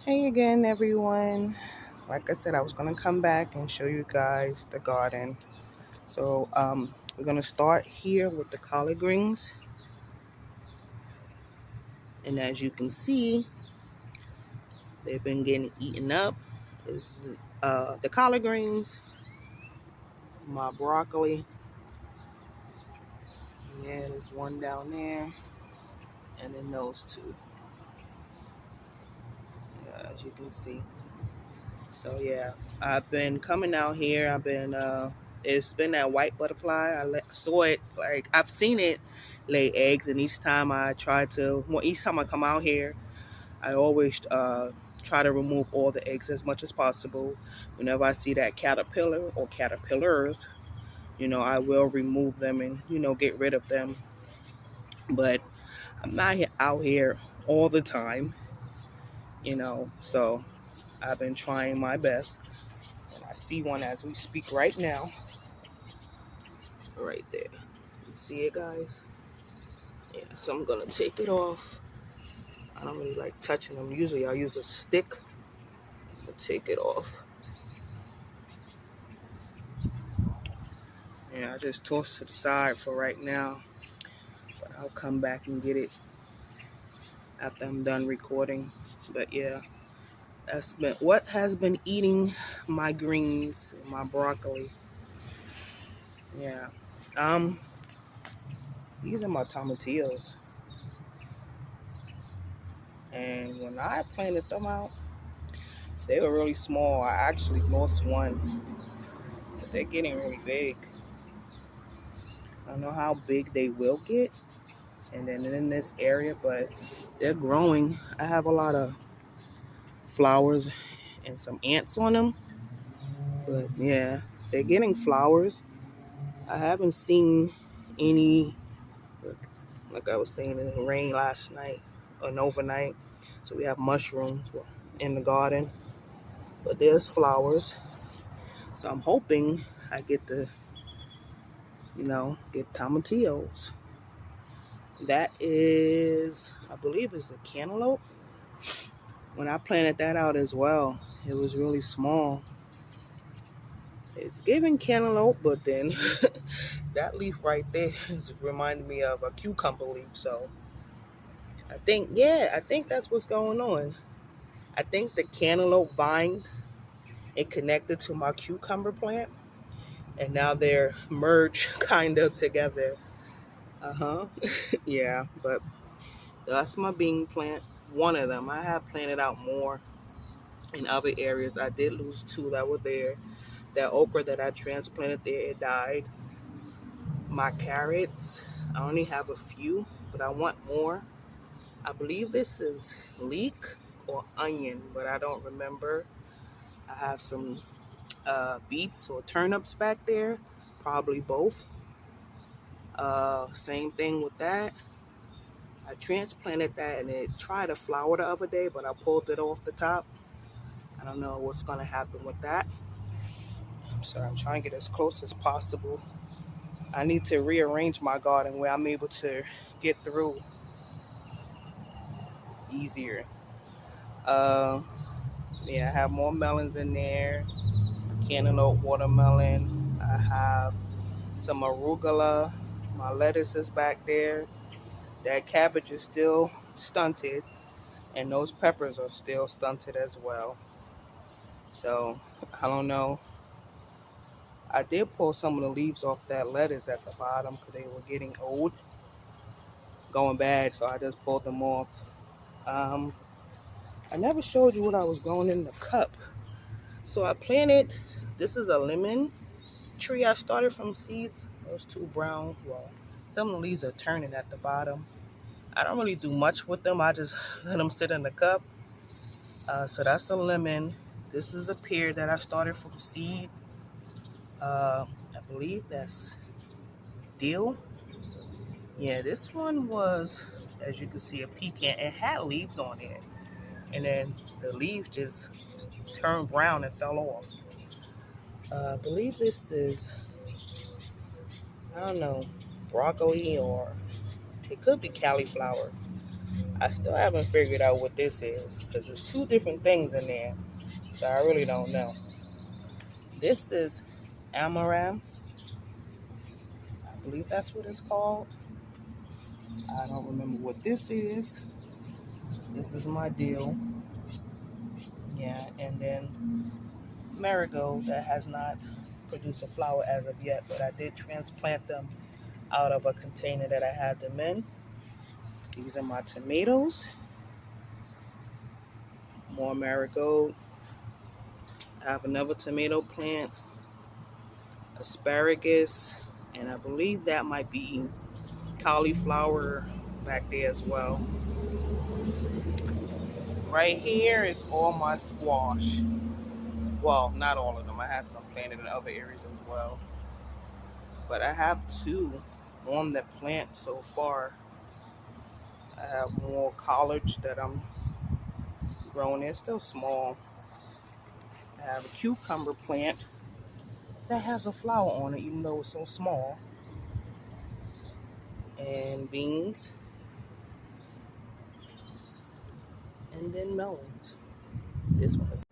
Hey again, everyone. Like I said, I was gonna come back and show you guys the garden. We're gonna start here with the collard greens, and as you can see, they've been getting eaten up. Is the collard greens, my broccoli. Yeah, there's one down there, and then those two. Yeah, as you can see. So yeah, I've been coming out here. It's been that white butterfly. Saw it, like I've seen it lay eggs, and each time I come out here, I always try to remove all the eggs as much as possible. Whenever I see that caterpillar or caterpillars, I will remove them and get rid of them. But I'm not out here all the time, So I've been trying my best. And I see one as we speak right now, right there. You see it, guys? Yeah, so I'm gonna take it off. I don't really like touching them. Usually I'll use a stick to take it off. Yeah, I just toss to the side for right now, but I'll come back and get it after I'm done recording. But yeah, that's been what has been eating my greens and my broccoli. Yeah. Um, these are my tomatillos. And when I planted them out, they were really small. I actually lost one, but they're getting really big. I don't know how big they will get, and then in this area, but they're growing. I have a lot of flowers and some ants on them, but yeah, they're getting flowers. I haven't seen any, like, like I was saying, it rained last night, an overnight, so we have mushrooms in the garden, but there's flowers. So I'm hoping I get to, get tomatillos. That is, I believe, is a cantaloupe. When I planted that out as well, it was really small. It's giving cantaloupe, but then that leaf right there is reminding me of a cucumber leaf. So I think that's what's going on. I think the cantaloupe vine it connected to my cucumber plant, and now they're merged kind of together. Uh huh. Yeah, but that's my bean plant. One of them. I have planted out more in other areas. I did lose two that were there. That okra that I transplanted there, it died. My carrots, I only have a few, but I want more. I believe this is leek or onion, but I don't remember. I have some beets or turnips back there, probably both. Same thing with that. I transplanted that and it tried to flower the other day, but I pulled it off the top. I don't know what's going to happen with that. So I'm trying to get as close as possible. I need to rearrange my garden where I'm able to get through easier. Uh, yeah, I have more melons in there. Cantaloupe, watermelon. I have some arugula. My lettuce is back there. That cabbage is still stunted, and those peppers are still stunted as well. So I don't know. I did pull some of the leaves off that lettuce at the bottom because they were getting old, going bad. So I just pulled them off. Um, I never showed you what I was growing in the cup. So I planted. This is a lemon tree. I started from seeds. Those two brown. Well, some of the leaves are turning at the bottom. I don't really do much with them. I just let them sit in the cup. So that's a lemon. This is a pear that I started from seed. I believe that's dill. Yeah, this one was, as you can see, a pecan. It had leaves on it, and then the leaves just turned brown and fell off. I believe this is, I don't know, broccoli or it could be cauliflower. I still haven't figured out what this is because there's two different things in there. So I really don't know. This is amaranth. I believe that's what it's called. I don't remember what this is. This is my deal. Yeah, and then marigold that has not produced a flower as of yet, but I did transplant them out of a container that I had them in. These are my tomatoes. More marigold. I have another tomato plant, asparagus, and I believe that might be cauliflower back there as well. Right here is all my squash. Well, not all of them. I have some planted in other areas as well. But I have two on the plant so far. I have more collards that I'm growing. They're still small. I have a cucumber plant that has a flower on it, even though it's so small. And beans. And then melons. This one is.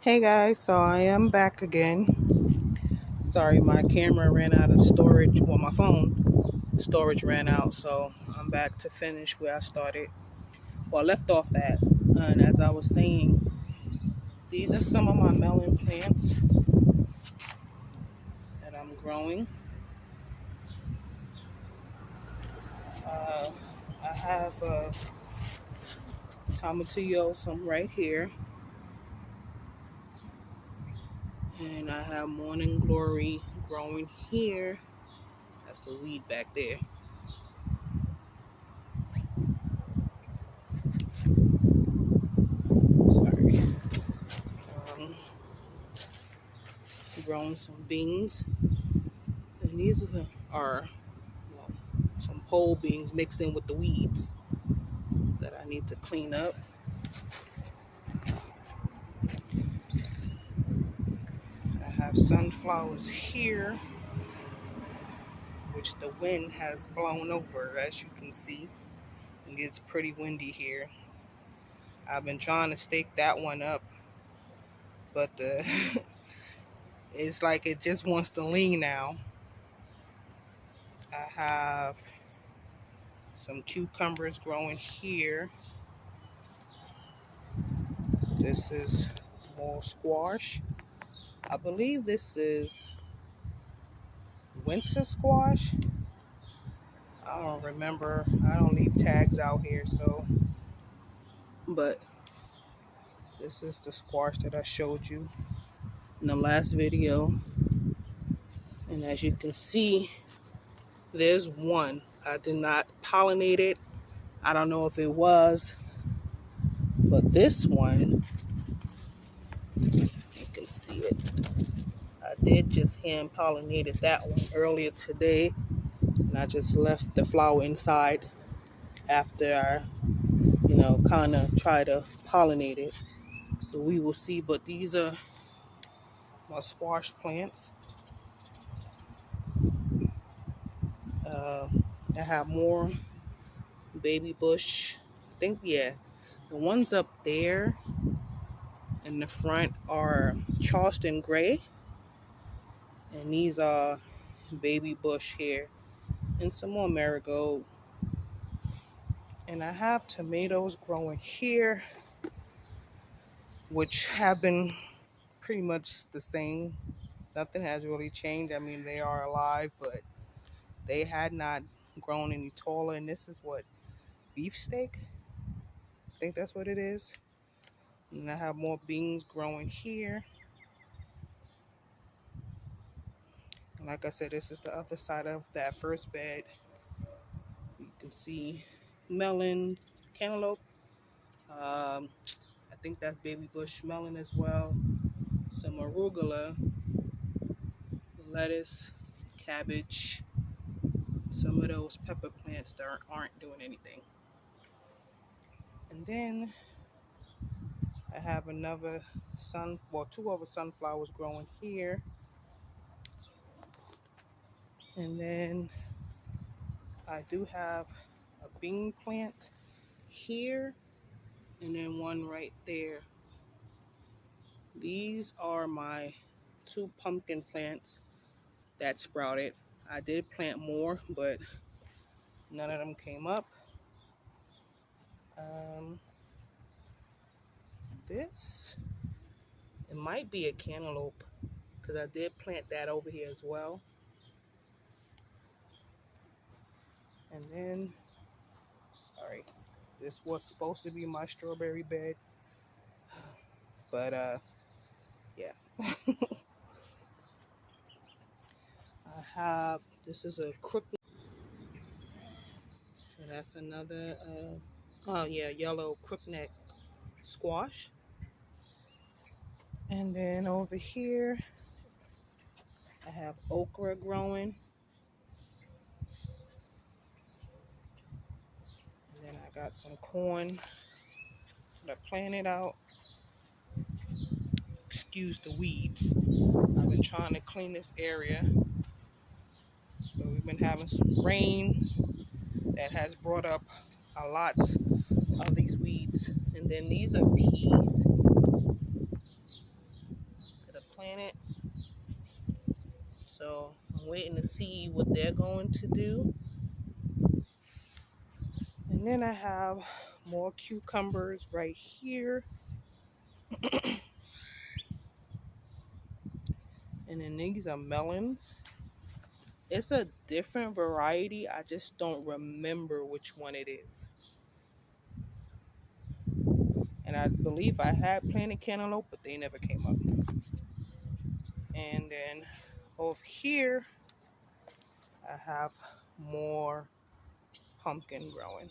Hey guys, so I am back again. Sorry, my camera ran out of storage. Well, my phone storage ran out, so I'm back to finish where I started. Well, I left off at. And as I was saying, these are some of my melon plants that I'm growing. I have tomatillo, some right here. And I have morning glory growing here. That's the weed back there. Sorry. Growing some beans. And these are well, some pole beans mixed in with the weeds that I need to clean up. I have sunflowers here, which the wind has blown over, as you can see. It gets pretty windy here. I've been trying to stake that one up, but it's like it just wants to lean now. I have some cucumbers growing here. This is more squash. I believe this is winter squash. I don't remember. I don't leave tags out here, so. But this is the squash that I showed you in the last video. And as you can see, there's one. I did not pollinate it. I don't know if it was, but this one, you can see it. I did just hand pollinated that one earlier today, and I just left the flower inside after I, kind of try to pollinate it. So we will see, but these are my squash plants. I have more baby bush. I think, yeah, the ones up there in the front are Charleston Gray, and these are baby bush here, and some more marigold. And I have tomatoes growing here, which have been pretty much the same. Nothing has really changed. I mean, they are alive, but they had not grown any taller. And this is what, beefsteak? I think that's what it is. And I have more beans growing here. And like I said, this is the other side of that first bed. You can see melon, cantaloupe. I think that's baby bush melon as well. Some arugula, lettuce, cabbage. Some of those pepper plants that aren't doing anything. And then I have another two other sunflowers growing here. And then I do have a bean plant here, and then one right there. These are my 2 pumpkin plants that sprouted. I did plant more, but none of them came up. This, it might be a cantaloupe, because I did plant that over here as well. And then, sorry, this was supposed to be my strawberry bed, but yeah. I have, this is a crookneck. So that's another, oh yeah, yellow crookneck squash. And then over here, I have okra growing. And then I got some corn that I planted out. Excuse the weeds. I've been trying to clean this area. So we've been having some rain that has brought up a lot of these weeds. And then these are peas that I planted. So I'm waiting to see what they're going to do. And then I have more cucumbers right here. And then these are melons. It's a different variety. I just don't remember which one it is. And I believe I had planted cantaloupe, but they never came up. And then over here, I have more pumpkin growing.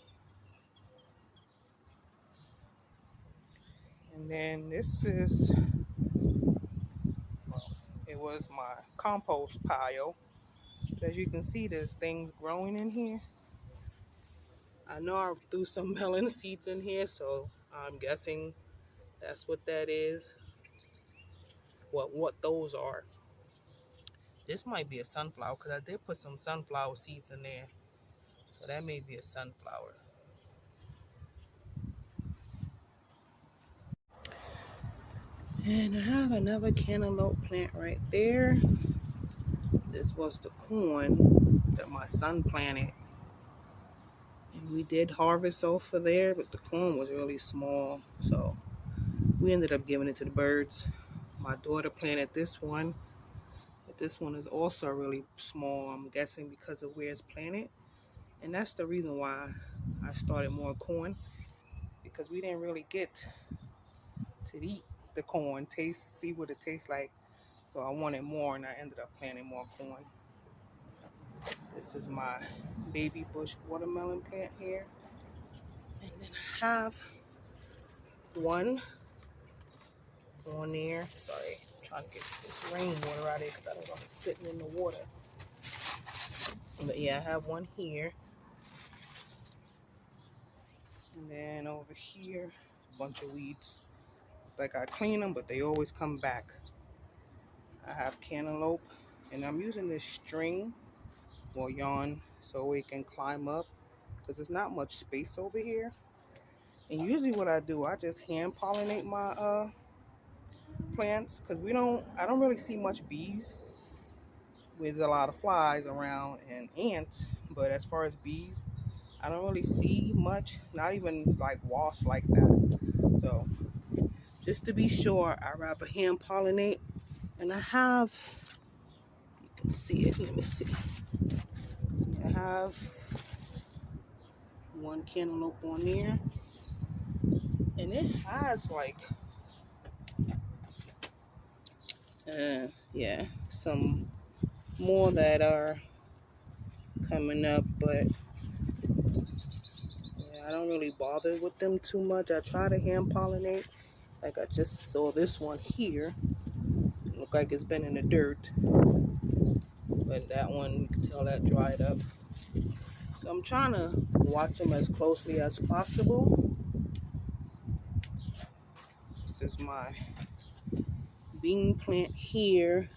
And then this is, well, it was my compost pile. But as you can see, there's things growing in here. I know I threw some melon seeds in here, so I'm guessing that's what that is. What those are. This might be a sunflower, because I did put some sunflower seeds in there. So that may be a sunflower. And I have another cantaloupe plant right there. This was the corn that my son planted. And we did harvest off of there, but the corn was really small. So we ended up giving it to the birds. My daughter planted this one. But this one is also really small, I'm guessing because of where it's planted. And that's the reason why I started more corn. Because we didn't really get to eat the corn, see what it tastes like. So I wanted more, and I ended up planting more corn. This is my baby bush watermelon plant here. And then I have one on there. Sorry, I'm trying to get this rainwater out of here because I don't want it sitting in the water. But yeah, I have one here. And then over here, a bunch of weeds. It's like I clean them, but they always come back. I have cantaloupe, and I'm using this string or yarn so it can climb up, because there's not much space over here. And usually what I do, I just hand pollinate my plants, because I don't really see much bees. With a lot of flies around and ants, but as far as bees, I don't really see much, not even like wasps like that. So just to be sure, I rather hand pollinate. And I have, you can see it, let me see. I have one cantaloupe on there, and it has like, yeah, some more that are coming up, but yeah, I don't really bother with them too much. I try to hand pollinate. Like I just saw this one here. Look like it's been in the dirt, but that one, you can tell that dried up. So I'm trying to watch them as closely as possible. This is my bean plant here.